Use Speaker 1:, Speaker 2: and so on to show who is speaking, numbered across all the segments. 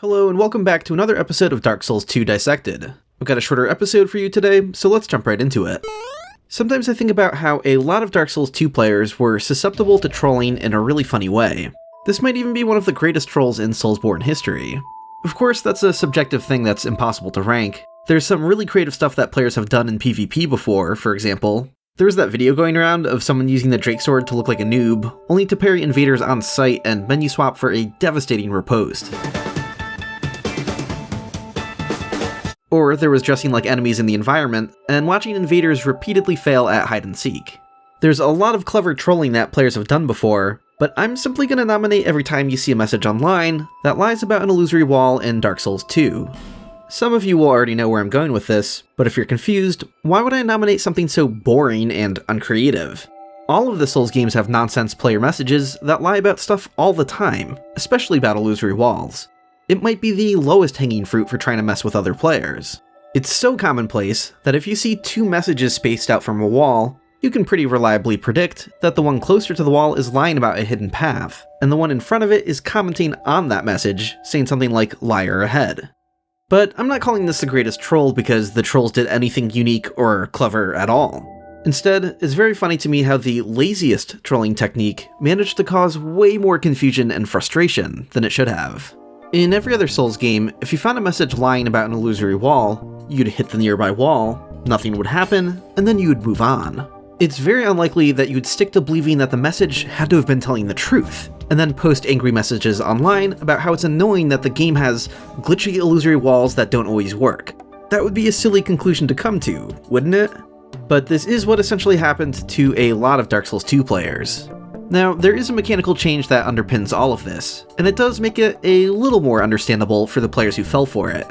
Speaker 1: Hello and welcome back to another episode of Dark Souls II Dissected. I've got a shorter episode for you today, so let's jump right into it. Sometimes I think about how a lot of Dark Souls 2 players were susceptible to trolling in a really funny way. This might even be one of the greatest trolls in Soulsborne history. Of course, that's a subjective thing that's impossible to rank. There's some really creative stuff that players have done in PvP before, for example. There was that video going around of someone using the Drake Sword to look like a noob, only to parry invaders on sight and menu swap for a devastating riposte. Or there was dressing like enemies in the environment, and watching invaders repeatedly fail at hide and seek. There's a lot of clever trolling that players have done before, but I'm simply going to nominate every time you see a message online that lies about an illusory wall in Dark Souls 2. Some of you will already know where I'm going with this, but if you're confused, why would I nominate something so boring and uncreative? All of the Souls games have nonsense player messages that lie about stuff all the time, especially about illusory walls. It might be the lowest hanging fruit for trying to mess with other players. It's so commonplace that if you see two messages spaced out from a wall, you can pretty reliably predict that the one closer to the wall is lying about a hidden path, and the one in front of it is commenting on that message, saying something like "liar ahead." But I'm not calling this the greatest troll because the trolls did anything unique or clever at all. Instead, it's very funny to me how the laziest trolling technique managed to cause way more confusion and frustration than it should have. In every other Souls game, if you found a message lying about an illusory wall, you'd hit the nearby wall, nothing would happen, and then you would move on. It's very unlikely that you'd stick to believing that the message had to have been telling the truth, and then post angry messages online about how it's annoying that the game has glitchy illusory walls that don't always work. That would be a silly conclusion to come to, wouldn't it? But this is what essentially happened to a lot of Dark Souls 2 players. Now, there is a mechanical change that underpins all of this, and it does make it a little more understandable for the players who fell for it.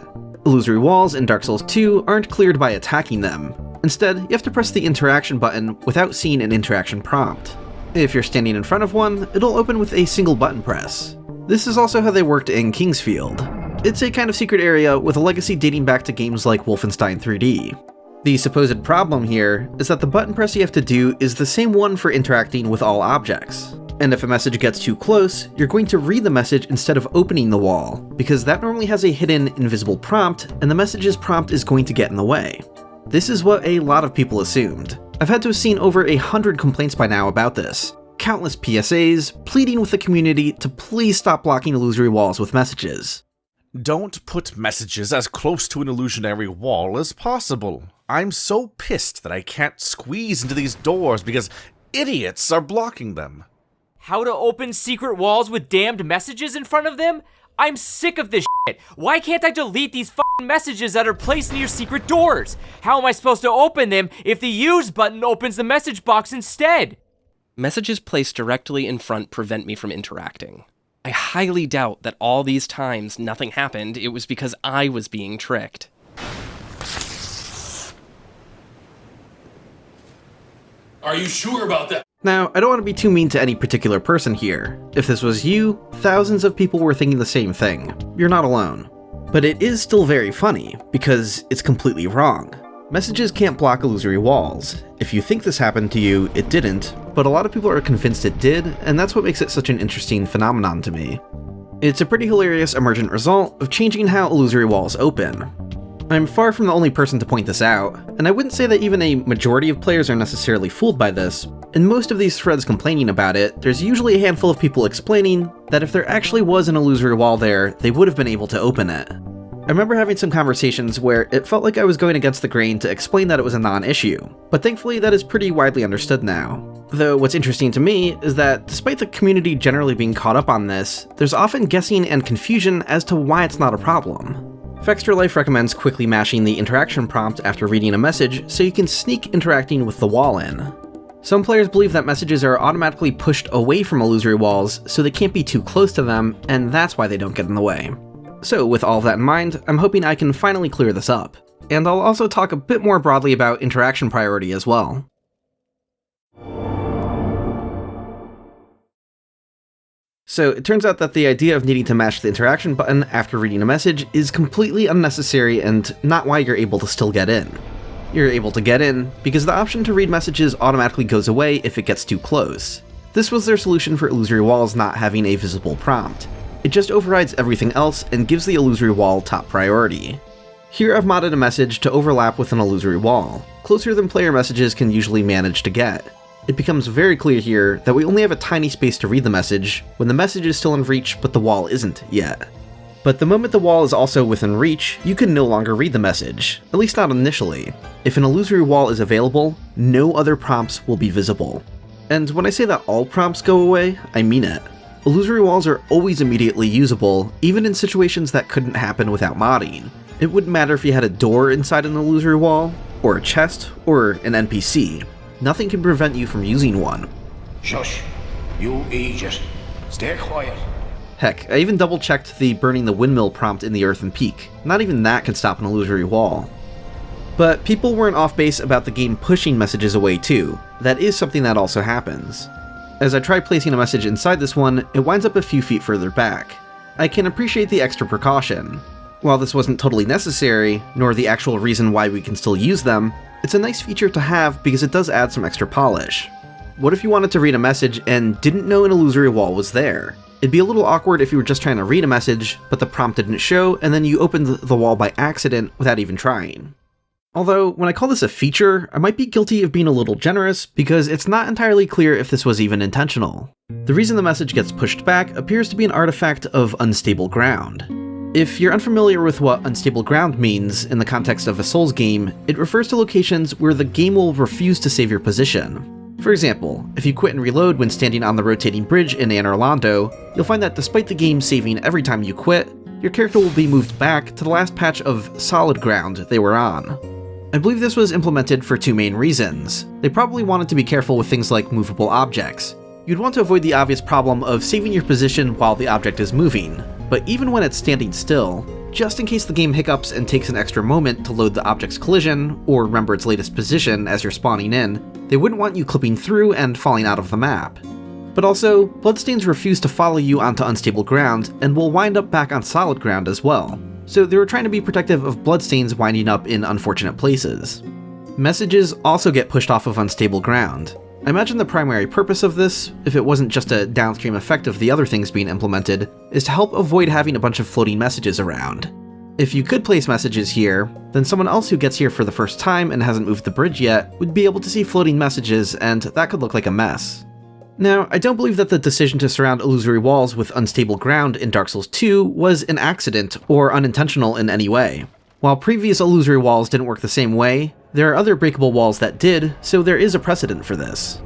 Speaker 1: Illusory walls in Dark Souls 2 aren't cleared by attacking them. Instead, you have to press the interaction button without seeing an interaction prompt. If you're standing in front of one, it'll open with a single button press. This is also how they worked in Kingsfield. It's a kind of secret area with a legacy dating back to games like Wolfenstein 3D. The supposed problem here is that the button press you have to do is the same one for interacting with all objects. And if a message gets too close, you're going to read the message instead of opening the wall, because that normally has a hidden invisible prompt, and the message's prompt is going to get in the way. This is what a lot of people assumed. I've had to have seen over 100 complaints by now about this. Countless PSAs pleading with the community to please stop blocking illusory walls with messages.
Speaker 2: Don't put messages as close to an illusionary wall as possible. I'm so pissed that I can't squeeze into these doors because idiots are blocking them.
Speaker 3: How to open secret walls with damned messages in front of them? I'm sick of this shit. Why can't I delete these fucking messages that are placed near secret doors? How am I supposed to open them if the use button opens the message box instead?
Speaker 4: Messages placed directly in front prevent me from interacting. I highly doubt that all these times nothing happened, it was because I was being tricked.
Speaker 5: Are you sure about that?
Speaker 1: Now, I don't want to be too mean to any particular person here. If this was you, thousands of people were thinking the same thing. You're not alone. But it is still very funny, because it's completely wrong. Messages can't block illusory walls. If you think this happened to you, it didn't, but a lot of people are convinced it did, and that's what makes it such an interesting phenomenon to me. It's a pretty hilarious emergent result of changing how illusory walls open. I'm far from the only person to point this out, and I wouldn't say that even a majority of players are necessarily fooled by this. In most of these threads complaining about it, there's usually a handful of people explaining that if there actually was an illusory wall there, they would have been able to open it. I remember having some conversations where it felt like I was going against the grain to explain that it was a non-issue, but thankfully that is pretty widely understood now. Though what's interesting to me is that despite the community generally being caught up on this, there's often guessing and confusion as to why it's not a problem. Fextra recommends quickly mashing the interaction prompt after reading a message so you can sneak interacting with the wall in. Some players believe that messages are automatically pushed away from illusory walls so they can't be too close to them, and that's why they don't get in the way. So with all of that in mind, I'm hoping I can finally clear this up. And I'll also talk a bit more broadly about interaction priority as well. So it turns out that the idea of needing to mash the interaction button after reading a message is completely unnecessary and not why you're able to still get in. You're able to get in because the option to read messages automatically goes away if it gets too close. This was their solution for illusory walls not having a visible prompt. It just overrides everything else and gives the illusory wall top priority. Here I've modded a message to overlap with an illusory wall, closer than player messages can usually manage to get. It becomes very clear here that we only have a tiny space to read the message when the message is still in reach but the wall isn't yet. But the moment the wall is also within reach, you can no longer read the message, at least not initially. If an illusory wall is available, no other prompts will be visible. And when I say that all prompts go away, I mean it. Illusory walls are always immediately usable, even in situations that couldn't happen without modding. It wouldn't matter if you had a door inside an illusory wall, or a chest, or an NPC. Nothing can prevent you from using one.
Speaker 6: Shush. You idiot. Stay quiet.
Speaker 1: Heck, I even double-checked the burning the windmill prompt in the Earthen Peak. Not even that can stop an illusory wall. But people weren't off base about the game pushing messages away too. That is something that also happens. As I try placing a message inside this one, it winds up a few feet further back. I can appreciate the extra precaution. While this wasn't totally necessary, nor the actual reason why we can still use them, it's a nice feature to have because it does add some extra polish. What if you wanted to read a message and didn't know an illusory wall was there? It'd be a little awkward if you were just trying to read a message, but the prompt didn't show, and then you opened the wall by accident without even trying. Although, when I call this a feature, I might be guilty of being a little generous, because it's not entirely clear if this was even intentional. The reason the message gets pushed back appears to be an artifact of unstable ground. If you're unfamiliar with what unstable ground means in the context of a Souls game, it refers to locations where the game will refuse to save your position. For example, if you quit and reload when standing on the rotating bridge in Anor Londo, you'll find that despite the game saving every time you quit, your character will be moved back to the last patch of solid ground they were on. I believe this was implemented for two main reasons. They probably wanted to be careful with things like movable objects. You'd want to avoid the obvious problem of saving your position while the object is moving, but even when it's standing still, just in case the game hiccups and takes an extra moment to load the object's collision, or remember its latest position as you're spawning in, they wouldn't want you clipping through and falling out of the map. But also, bloodstains refuse to follow you onto unstable ground, and will wind up back on solid ground as well, so they were trying to be protective of bloodstains winding up in unfortunate places. Messages also get pushed off of unstable ground. I imagine the primary purpose of this, if it wasn't just a downstream effect of the other things being implemented, is to help avoid having a bunch of floating messages around. If you could place messages here, then someone else who gets here for the first time and hasn't moved the bridge yet would be able to see floating messages, and that could look like a mess. Now, I don't believe that the decision to surround illusory walls with unstable ground in Dark Souls II was an accident or unintentional in any way. While previous illusory walls didn't work the same way, there are other breakable walls that did, so there is a precedent for this.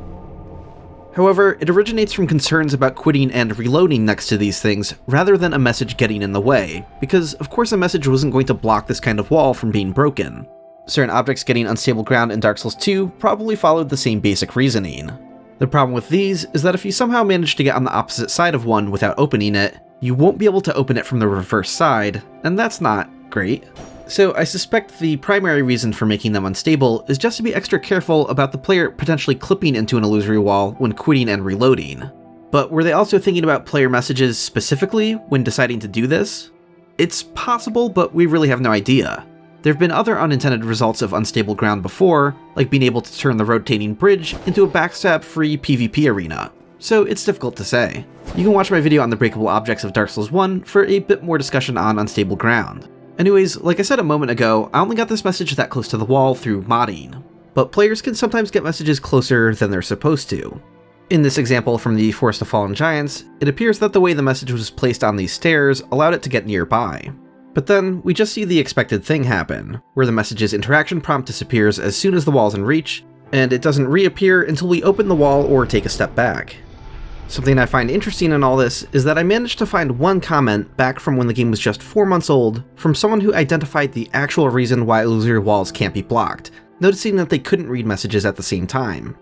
Speaker 1: However, it originates from concerns about quitting and reloading next to these things, rather than a message getting in the way, because of course a message wasn't going to block this kind of wall from being broken. Certain objects getting unstable ground in Dark Souls 2 probably followed the same basic reasoning. The problem with these is that if you somehow manage to get on the opposite side of one without opening it, you won't be able to open it from the reverse side, and that's not great. So I suspect the primary reason for making them unstable is just to be extra careful about the player potentially clipping into an illusory wall when quitting and reloading. But were they also thinking about player messages specifically when deciding to do this? It's possible, but we really have no idea. There have been other unintended results of unstable ground before, like being able to turn the rotating bridge into a backstab-free PvP arena, so it's difficult to say. You can watch my video on the breakable objects of Dark Souls 1 for a bit more discussion on unstable ground. Anyways, like I said a moment ago, I only got this message that close to the wall through modding, but players can sometimes get messages closer than they're supposed to. In this example from the Forest of Fallen Giants, it appears that the way the message was placed on these stairs allowed it to get nearby. But then, we just see the expected thing happen, where the message's interaction prompt disappears as soon as the wall's in reach, and it doesn't reappear until we open the wall or take a step back. Something I find interesting in all this is that I managed to find one comment back from when the game was just 4 months old from someone who identified the actual reason why illusory walls can't be blocked, noticing that they couldn't read messages at the same time.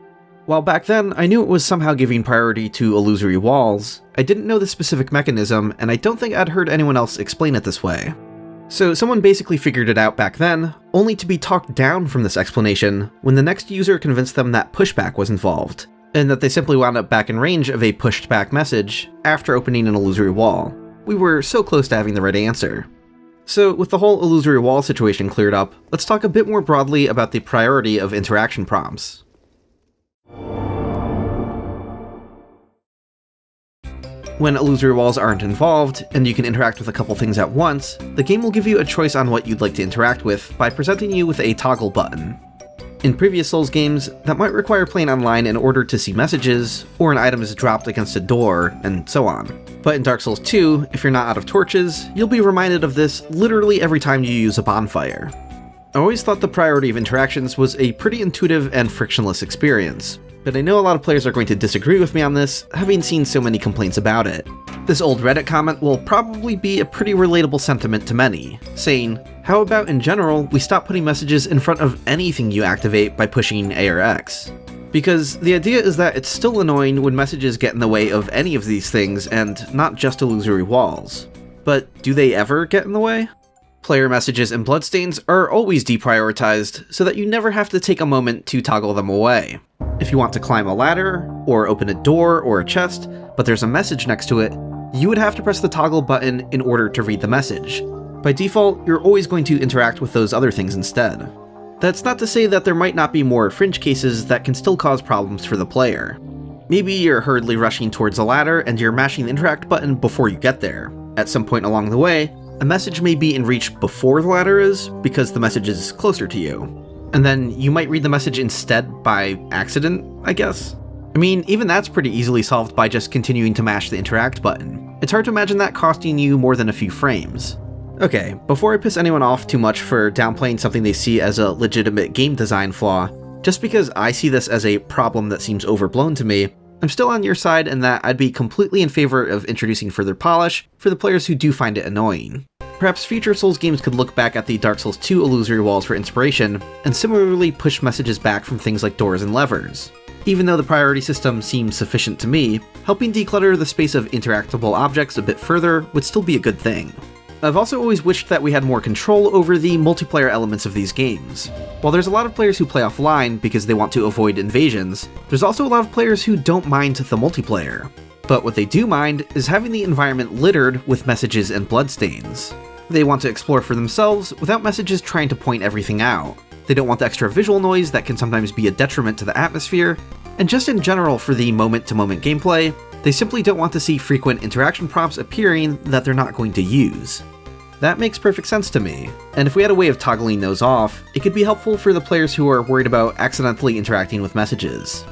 Speaker 1: While back then I knew it was somehow giving priority to illusory walls, I didn't know the specific mechanism, and I don't think I'd heard anyone else explain it this way. So someone basically figured it out back then, only to be talked down from this explanation when the next user convinced them that pushback was involved, and that they simply wound up back in range of a pushed back message after opening an illusory wall. We were so close to having the right answer. So with the whole illusory wall situation cleared up, let's talk a bit more broadly about the priority of interaction prompts. When illusory walls aren't involved, and you can interact with a couple things at once, the game will give you a choice on what you'd like to interact with by presenting you with a toggle button. In previous Souls games, that might require playing online in order to see messages, or an item is dropped against a door, and so on. But in Dark Souls 2, if you're not out of torches, you'll be reminded of this literally every time you use a bonfire. I always thought the priority of interactions was a pretty intuitive and frictionless experience, but I know a lot of players are going to disagree with me on this, having seen so many complaints about it. This old Reddit comment will probably be a pretty relatable sentiment to many, saying, how about in general, we stop putting messages in front of anything you activate by pushing A or X? Because the idea is that it's still annoying when messages get in the way of any of these things and not just illusory walls. But do they ever get in the way? Player messages and bloodstains are always deprioritized so that you never have to take a moment to toggle them away. If you want to climb a ladder, or open a door or a chest, but there's a message next to it, you would have to press the toggle button in order to read the message. By default, you're always going to interact with those other things instead. That's not to say that there might not be more fringe cases that can still cause problems for the player. Maybe you're hurriedly rushing towards a ladder and you're mashing the interact button before you get there. At some point along the way, a message may be in reach before the ladder is, because the message is closer to you. And then you might read the message instead by accident, I guess? I mean, even that's pretty easily solved by just continuing to mash the interact button. It's hard to imagine that costing you more than a few frames. Okay, before I piss anyone off too much for downplaying something they see as a legitimate game design flaw, just because I see this as a problem that seems overblown to me, I'm still on your side in that I'd be completely in favor of introducing further polish for the players who do find it annoying. Perhaps future Souls games could look back at the Dark Souls II illusory walls for inspiration, and similarly push messages back from things like doors and levers. Even though the priority system seems sufficient to me, helping declutter the space of interactable objects a bit further would still be a good thing. I've also always wished that we had more control over the multiplayer elements of these games. While there's a lot of players who play offline because they want to avoid invasions, there's also a lot of players who don't mind the multiplayer. But what they do mind is having the environment littered with messages and bloodstains. They want to explore for themselves without messages trying to point everything out. They don't want the extra visual noise that can sometimes be a detriment to the atmosphere, and just in general for the moment-to-moment gameplay, they simply don't want to see frequent interaction prompts appearing that they're not going to use. That makes perfect sense to me, and if we had a way of toggling those off, it could be helpful for the players who are worried about accidentally interacting with messages.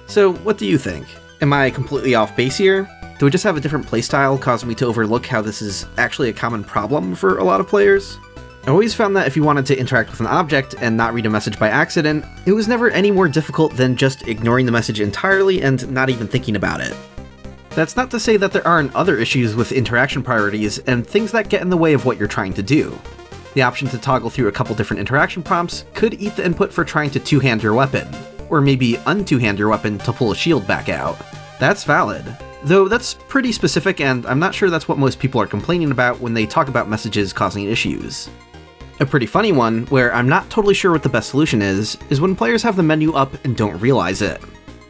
Speaker 1: So what do you think? Am I completely off base here? Do I just have a different playstyle causing me to overlook how this is actually a common problem for a lot of players? I always found that if you wanted to interact with an object and not read a message by accident, it was never any more difficult than just ignoring the message entirely and not even thinking about it. That's not to say that there aren't other issues with interaction priorities and things that get in the way of what you're trying to do. The option to toggle through a couple different interaction prompts could eat the input for trying to two-hand your weapon, or maybe un-two-hand your weapon to pull a shield back out. That's valid. Though that's pretty specific, and I'm not sure that's what most people are complaining about when they talk about messages causing issues. A pretty funny one, where I'm not totally sure what the best solution is when players have the menu up and don't realize it.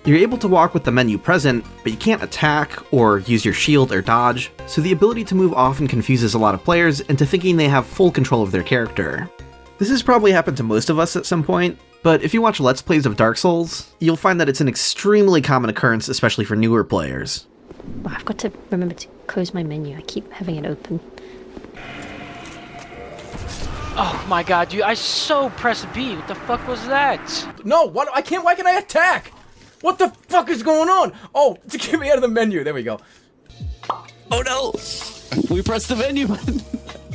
Speaker 1: You're able to walk with the menu present, but you can't attack or use your shield or dodge, so the ability to move often confuses a lot of players into thinking they have full control of their character. This has probably happened to most of us at some point, but if you watch Let's Plays of Dark Souls, you'll find that it's an extremely common occurrence, especially for newer players.
Speaker 7: I've got to remember to close my menu. I keep having it open.
Speaker 8: Oh my god, dude, I so pressed B. What the fuck was that?
Speaker 9: No, what? I can't. Why can I attack? What the fuck is going on? Oh, to get me out of the menu. There we go.
Speaker 10: Oh no! We pressed the menu button.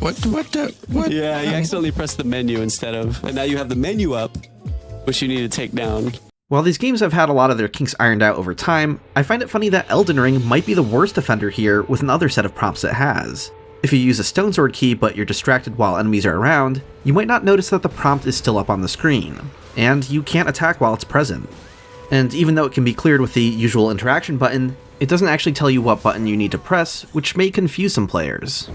Speaker 10: What? Yeah, you accidentally pressed the menu instead of, and now you have the menu up, which you need to take down.
Speaker 1: While these games have had a lot of their kinks ironed out over time, I find it funny that Elden Ring might be the worst offender here with another set of prompts it has. If you use a stone sword key but you're distracted while enemies are around, you might not notice that the prompt is still up on the screen, and you can't attack while it's present. And even though it can be cleared with the usual interaction button, it doesn't actually tell you what button you need to press, which may confuse some players.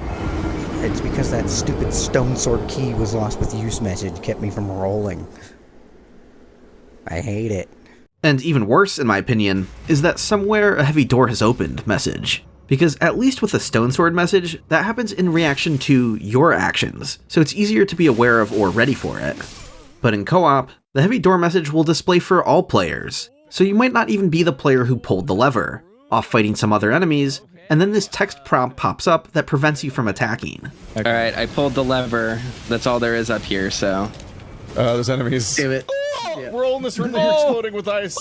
Speaker 11: It's because that stupid stone sword key was lost with use message kept me from rolling. I hate it.
Speaker 1: And even worse, in my opinion, is that somewhere a heavy door has opened message. Because at least with a stone sword message, that happens in reaction to your actions, so it's easier to be aware of or ready for it. But in co-op, the heavy door message will display for all players, so you might not even be the player who pulled the lever, off fighting some other enemies, and then this text prompt pops up that prevents you from attacking.
Speaker 4: Alright, I pulled the lever. That's all there is up here, so...
Speaker 2: There's enemies.
Speaker 1: Damn it.
Speaker 2: We're all in this room that you're exploding with ice.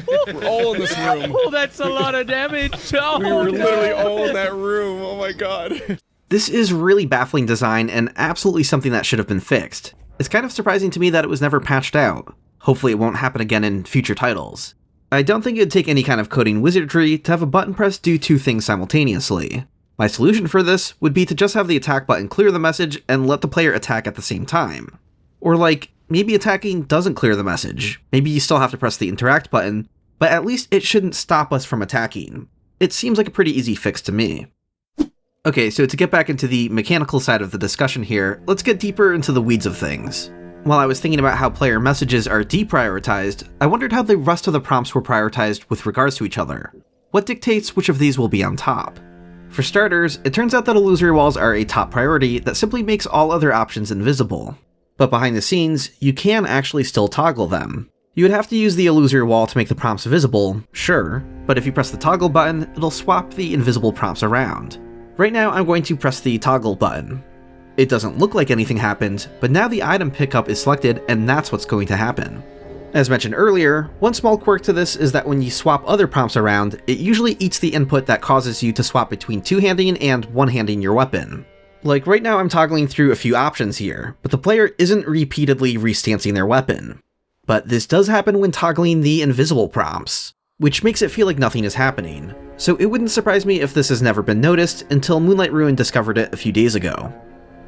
Speaker 2: We're all in this room.
Speaker 4: Oh, that's a lot of damage. Oh,
Speaker 2: we were literally all in that room. Oh my god.
Speaker 1: This is really baffling design and absolutely something that should have been fixed. It's kind of surprising to me that it was never patched out. Hopefully it won't happen again in future titles. I don't think it'd take any kind of coding wizardry to have a button press do two things simultaneously. My solution for this would be to just have the attack button clear the message and let the player attack at the same time. Or like, maybe attacking doesn't clear the message. Maybe you still have to press the interact button, but at least it shouldn't stop us from attacking. It seems like a pretty easy fix to me. Okay, so to get back into the mechanical side of the discussion here, let's get deeper into the weeds of things. While I was thinking about how player messages are deprioritized, I wondered how the rest of the prompts were prioritized with regards to each other. What dictates which of these will be on top? For starters, it turns out that illusory walls are a top priority that simply makes all other options invisible. But behind the scenes, you can actually still toggle them. You would have to use the illusory wall to make the prompts visible, sure, but if you press the toggle button, it'll swap the invisible prompts around. Right now, I'm going to press the toggle button. It doesn't look like anything happened, but now the item pickup is selected and that's what's going to happen. As mentioned earlier, one small quirk to this is that when you swap other prompts around, it usually eats the input that causes you to swap between two-handing and one-handing your weapon. Like right now I'm toggling through a few options here, but the player isn't repeatedly restancing their weapon. But this does happen when toggling the invisible prompts, which makes it feel like nothing is happening. So it wouldn't surprise me if this has never been noticed until Moonlight Ruin discovered it a few days ago.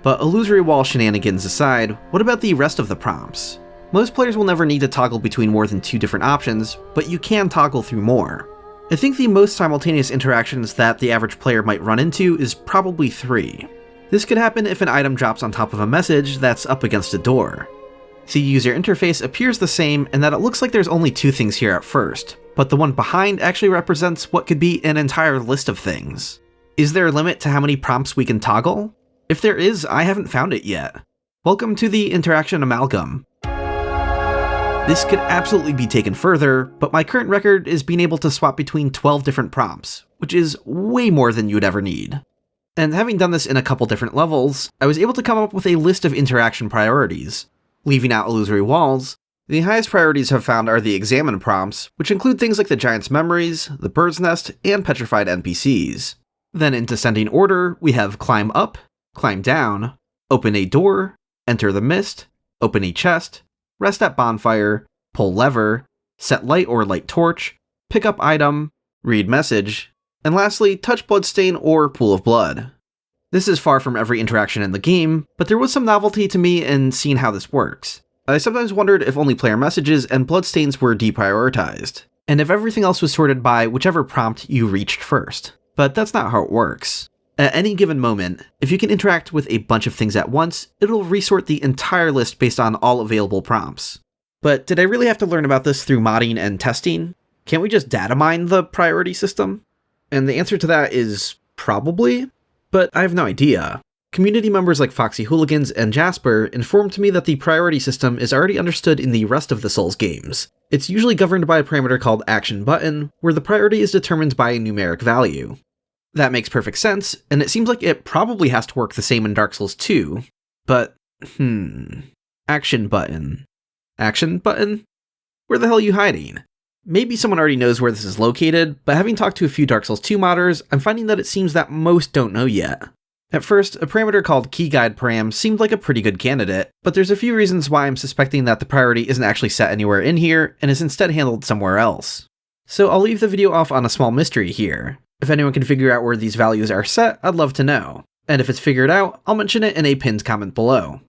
Speaker 1: But illusory wall shenanigans aside, what about the rest of the prompts? Most players will never need to toggle between more than two different options, but you can toggle through more. I think the most simultaneous interactions that the average player might run into is probably 3. This could happen if an item drops on top of a message that's up against a door. The user interface appears the same in that it looks like there's only 2 things here at first, but the one behind actually represents what could be an entire list of things. Is there a limit to how many prompts we can toggle? If there is, I haven't found it yet. Welcome to the interaction amalgam. This could absolutely be taken further, but my current record is being able to swap between 12 different prompts, which is way more than you'd ever need. And having done this in a couple different levels, I was able to come up with a list of interaction priorities. Leaving out illusory walls, the highest priorities I've found are the examine prompts, which include things like the giant's memories, the bird's nest, and petrified NPCs. Then in descending order, we have climb up, climb down, open a door, enter the mist, open a chest, rest at bonfire, pull lever, set light or light torch, pick up item, read message, and lastly, touch bloodstain or pool of blood. This is far from every interaction in the game, but there was some novelty to me in seeing how this works. I sometimes wondered if only player messages and bloodstains were deprioritized, and if everything else was sorted by whichever prompt you reached first. But that's not how it works. At any given moment, if you can interact with a bunch of things at once, it'll resort the entire list based on all available prompts. But did I really have to learn about this through modding and testing? Can't we just data mine the priority system? And the answer to that is probably, but I have no idea. Community members like Foxy Hooligans and Jasper informed me that the priority system is already understood in the rest of the Souls games. It's usually governed by a parameter called action button, where the priority is determined by a numeric value. That makes perfect sense, and it seems like it probably has to work the same in Dark Souls 2, but action button. Action button? Where the hell are you hiding? Maybe someone already knows where this is located, but having talked to a few Dark Souls 2 modders, I'm finding that it seems that most don't know yet. At first, a parameter called keyGuideParam seemed like a pretty good candidate, but there's a few reasons why I'm suspecting that the priority isn't actually set anywhere in here, and is instead handled somewhere else. So I'll leave the video off on a small mystery here. If anyone can figure out where these values are set, I'd love to know. And if it's figured out, I'll mention it in a pinned comment below.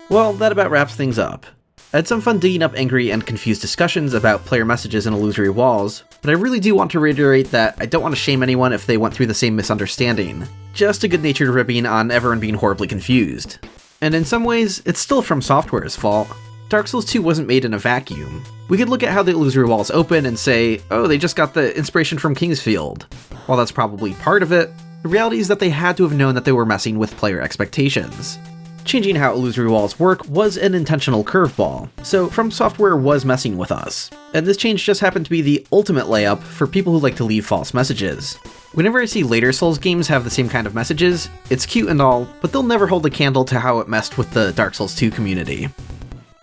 Speaker 1: Well, that about wraps things up. I had some fun digging up angry and confused discussions about player messages and illusory walls, but I really do want to reiterate that I don't want to shame anyone if they went through the same misunderstanding. Just a good-natured ribbing on everyone being horribly confused. And in some ways, it's still From Software's fault. Dark Souls 2 wasn't made in a vacuum. We could look at how the illusory walls open and say, oh, they just got the inspiration from Kingsfield. While that's probably part of it, the reality is that they had to have known that they were messing with player expectations. Changing how illusory walls work was an intentional curveball, so From Software was messing with us. And this change just happened to be the ultimate layup for people who like to leave false messages. Whenever I see later Souls games have the same kind of messages, it's cute and all, but they'll never hold a candle to how it messed with the Dark Souls 2 community.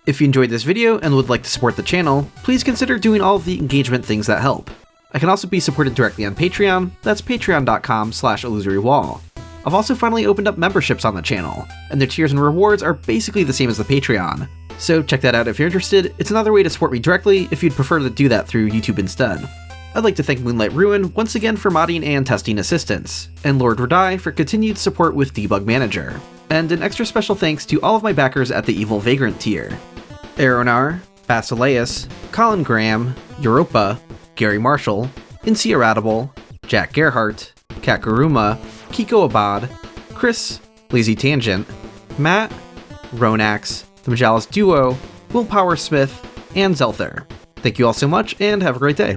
Speaker 1: If you enjoyed this video and would like to support the channel, please consider doing all of the engagement things that help. I can also be supported directly on Patreon, that's patreon.com/illusorywall. I've also finally opened up memberships on the channel, and their tiers and rewards are basically the same as the Patreon. So check that out if you're interested. It's another way to support me directly if you'd prefer to do that through YouTube instead. I'd like to thank Moonlight Ruin once again for modding and testing assistance, and Lord Radai for continued support with Debug Manager. And an extra special thanks to all of my backers at the Evil Vagrant tier. Aeronar, Basileus, Colin Graham, Europa, Gary Marshall, Inciaratable, Jack Gerhart, Kat Guruma, Kiko Abad, Chris, Lazy Tangent, Matt, Ronax, the Majalis Duo, Willpower Smith, and Zelther. Thank you all so much, and have a great day.